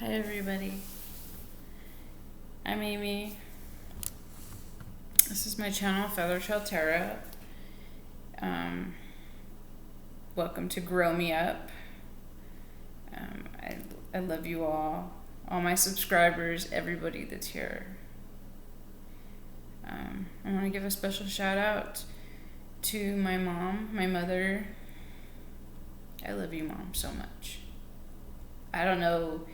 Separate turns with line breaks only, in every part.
Hi everybody, I'm Amy. This is my channel, Feathertail Tarot. Welcome to Grow Me Up. I love you all my subscribers, everybody that's here. I want to give a special shout out to my mom, my mother. I love you, Mom, so much. I don't know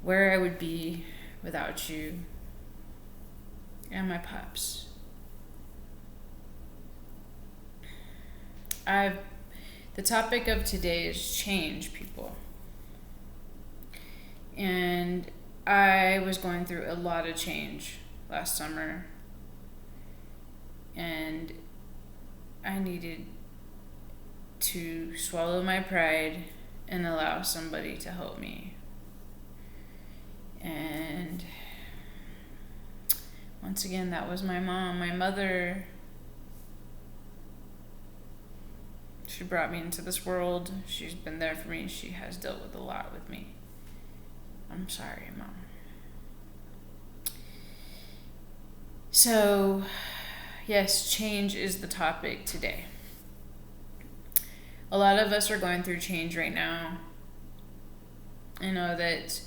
where I would be without you and my pups. The topic of today is change, people. And I was going through a lot of change last summer. And I needed to swallow my pride and allow somebody to help me. And once again, that was my mom. My mother, she brought me into this world. She's been there for me. She has dealt with a lot with me. I'm sorry, Mom. So, yes, change is the topic today. A lot of us are going through change right now. I know that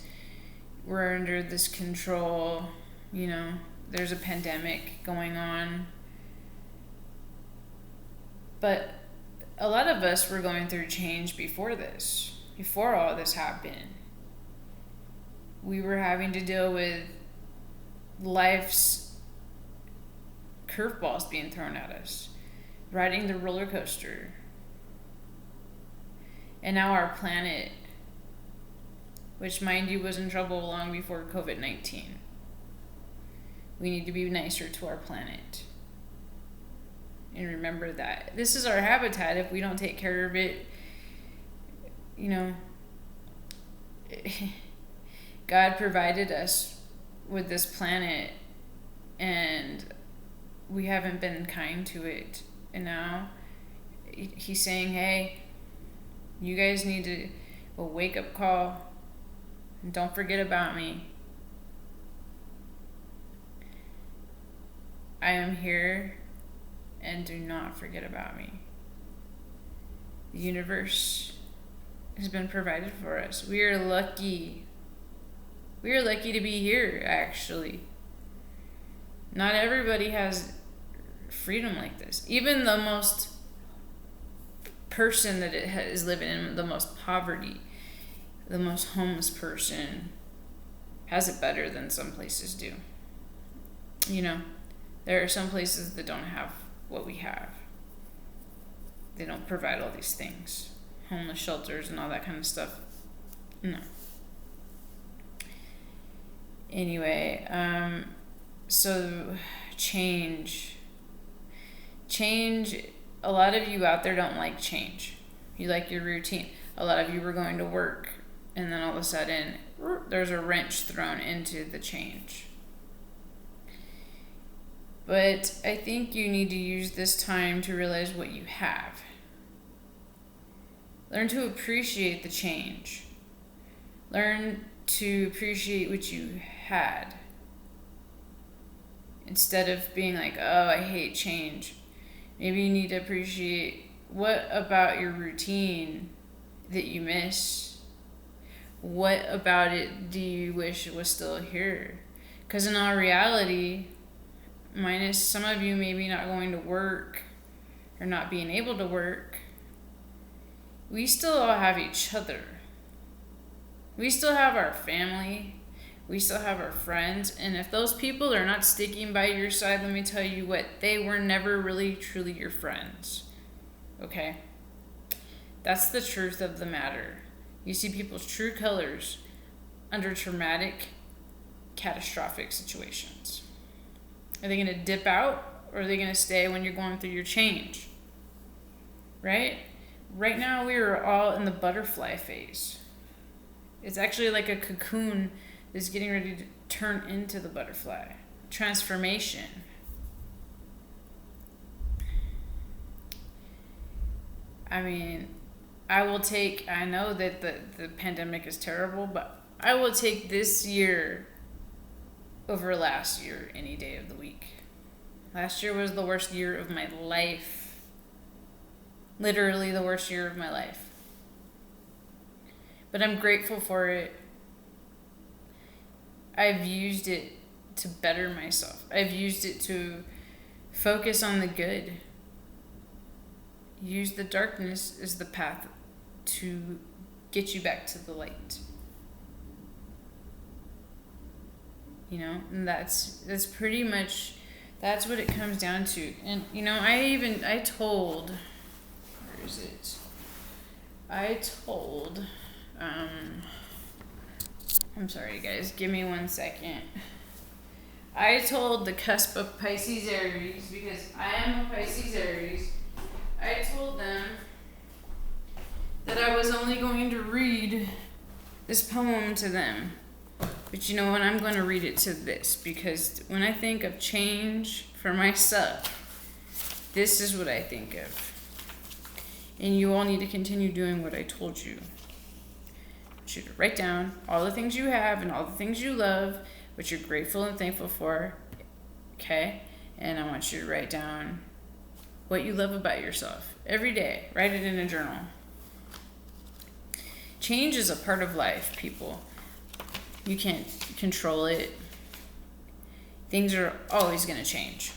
we're under this control, there's a pandemic going on. But a lot of us were going through change before all this happened. We were having to deal with life's curveballs being thrown at us, riding the roller coaster. And now our planet, which, mind you, was in trouble long before COVID-19. We need to be nicer to our planet. And remember that this is our habitat. If we don't take care of it, God provided us with this planet, and we haven't been kind to it. And now he's saying, hey, you guys need a wake-up call. And don't forget about me. I am here, and do not forget about me. The universe has been provided for us. We are lucky. We are lucky to be here, actually. Not everybody has freedom like this. Even the most person that is living in the most poverty, the most homeless person, has it better than some places do. There are some places that don't have what we have. They don't provide all these things. Homeless shelters and all that kind of stuff. No. Anyway, so change. A lot of you out there don't like change. You like your routine. A lot of you were going to work, and then all of a sudden, there's a wrench thrown into the change. But I think you need to use this time to realize what you have. Learn to appreciate the change. Learn to appreciate what you had. Instead of being like, oh, I hate change. Maybe you need to appreciate what about your routine that you miss. What about it do you wish was still here? Because in all reality, minus some of you maybe not going to work or not being able to work, we still all have each other. We still have our family. We still have our friends. And if those people are not sticking by your side, let me tell you what, they were never really truly your friends. Okay? That's the truth of the matter. You see people's true colors under traumatic, catastrophic situations. Are they going to dip out, or are they going to stay when you're going through your change? Right? Right now, we are all in the butterfly phase. It's actually like a cocoon that's getting ready to turn into the butterfly. Transformation. I mean, I know that the pandemic is terrible, but I will take this year over last year any day of the week. Last year was the worst year of my life. Literally the worst year of my life. But I'm grateful for it. I've used it to better myself. I've used it to focus on the good. Use the darkness as the path to get you back to the light. You know, and that's pretty much, that's what it comes down to. And you know, I told, where is it? I'm sorry guys, give me 1 second. I told the cusp of Pisces Aries, because I am a Pisces Aries, I told them that I was only going to read this poem to them. But you know what, I'm going to read it to this, because when I think of change for myself, this is what I think of. And you all need to continue doing what I told you. I want you to write down all the things you have and all the things you love, what you're grateful and thankful for, okay? And I want you to write down what you love about yourself every day. Write it in a journal. Change is a part of life, people. You can't control it. Things are always going to change.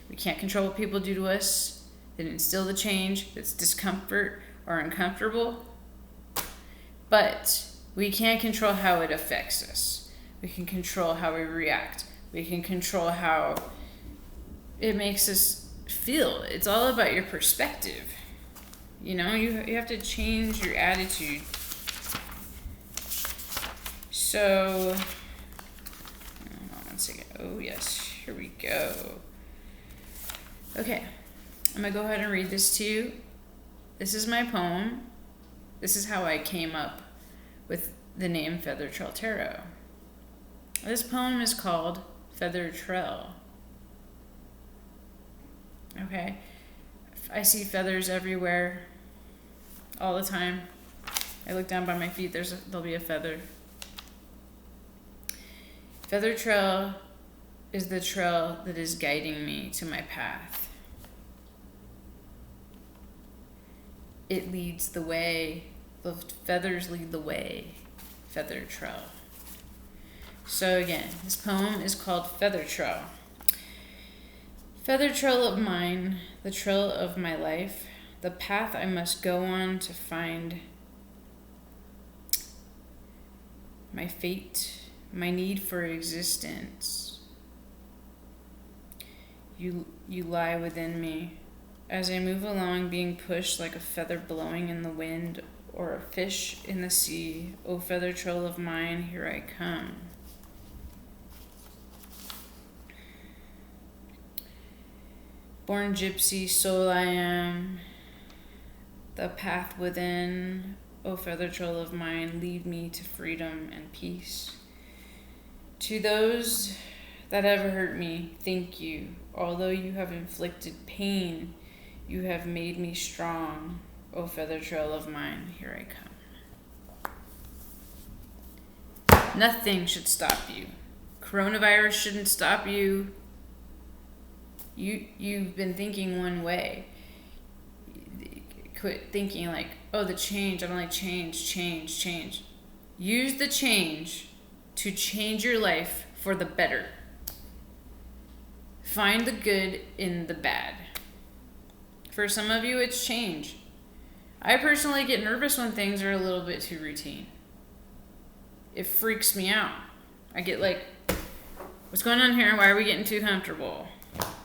We can't control what people do to us that instill the change that's discomfort or uncomfortable. But we can't control how it affects us. We can control how we react. We can control how it makes us feel. It's all about your perspective. You know, you have to change your attitude. So, hold on 1 second. Oh yes, here we go. Okay, I'm gonna go ahead and read this to you. This is my poem. This is how I came up with the name Feather Trail Tarot. This poem is called Feather Trail. Okay, I see feathers everywhere, all the time. I look down by my feet, there'll be a feather. Feather Trail is the trail that is guiding me to my path. It leads the way. The feathers lead the way. Feather Trail. So again, this poem is called Feather Trail. Feather trail of mine, the trail of my life, the path I must go on to find my fate, my need for existence. You lie within me. As I move along, being pushed like a feather blowing in the wind or a fish in the sea, O feather trail of mine, here I come. Born gypsy, soul I am, the path within, O feather trail of mine, lead me to freedom and peace. To those that have hurt me, thank you. Although you have inflicted pain, you have made me strong. O feather trail of mine, here I come. Nothing should stop you. Coronavirus shouldn't stop you. You've been thinking one way. Quit thinking like, oh, the change, I don't like change. Use the change to change your life for the better. Find the good in the bad. For some of you, it's change. I personally get nervous when things are a little bit too routine. It freaks me out. I get like, what's going on here? Why are we getting too comfortable?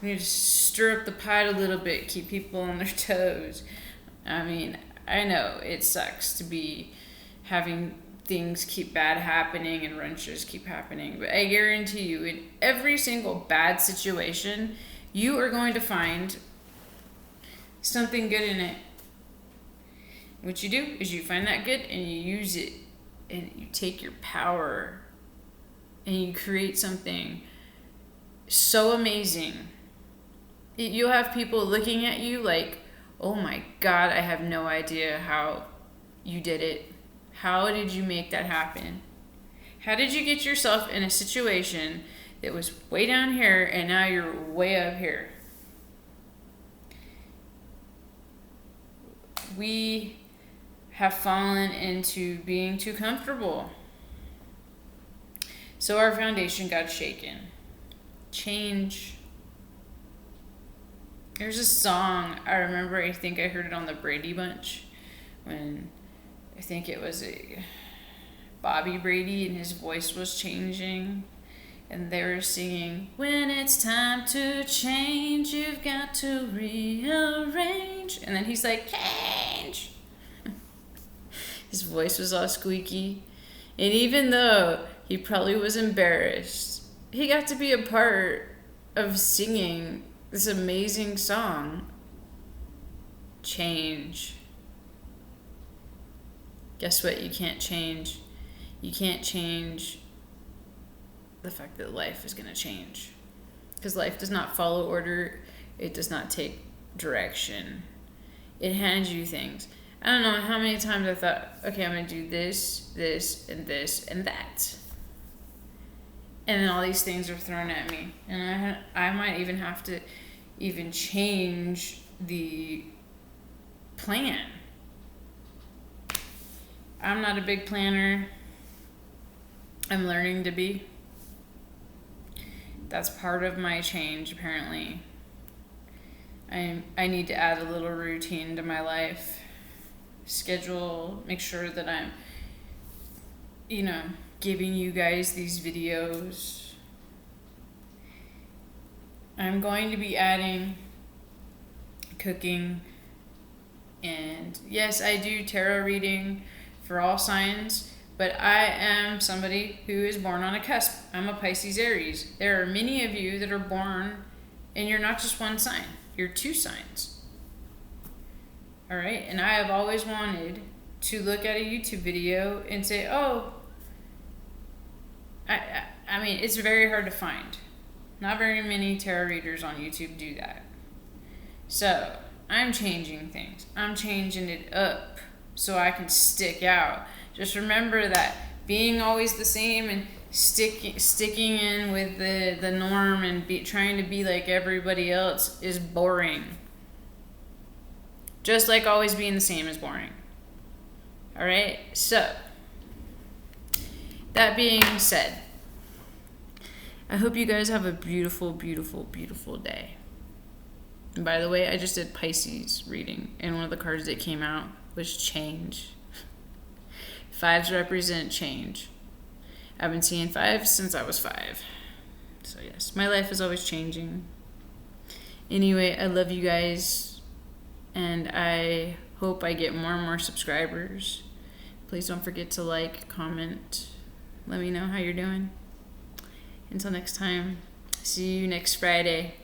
We need to stir up the pot a little bit, keep people on their toes. I mean, I know it sucks to be having things keep bad happening and wrenches keep happening, but I guarantee you, in every single bad situation, you are going to find something good in it. What you do is you find that good and you use it, and you take your power and you create something so amazing. You'll have people looking at you like, oh my God, I have no idea how you did it, How did you make that happen? How did you get yourself in a situation that was way down here and now you're way up here? We have fallen into being too comfortable. So our foundation got shaken. Change. There's a song, I remember, I think I heard it on the Brady Bunch when I think it was Bobby Brady and his voice was changing. And they were singing, when it's time to change, you've got to rearrange. And then he's like, change. His voice was all squeaky. And even though he probably was embarrassed, he got to be a part of singing this amazing song, Change. Guess what? You can't change. You can't change the fact that life is going to change. Because life does not follow order. It does not take direction. It hands you things. I don't know how many times I thought, okay, I'm going to do this, this, and this, and that. And then all these things are thrown at me. And I might even have to even change the plan. I'm not a big planner. I'm learning to be. That's part of my change, apparently. I need to add a little routine to my life. Schedule, make sure that I'm, giving you guys these videos. I'm going to be adding cooking, and yes, I do tarot reading for all signs, but I am somebody who is born on a cusp. I'm a Pisces Aries. There are many of you that are born and you're not just one sign, you're two signs. All right, and I have always wanted to look at a YouTube video and say, oh, I mean, it's very hard to find. Not very many tarot readers on YouTube do that. So I'm changing things. I'm changing it up so I can stick out. Just remember that being always the same and sticking in with the norm and trying to be like everybody else is boring. Just like always being the same is boring. All right? So, that being said, I hope you guys have a beautiful, beautiful, beautiful day. And by the way, I just did Pisces reading, and one of the cards that came out was change. Fives represent change. I've been seeing fives since I was 5. So yes, my life is always changing. Anyway, I love you guys, and I hope I get more and more subscribers. Please don't forget to like, comment, let me know how you're doing. Until next time, see you next Friday.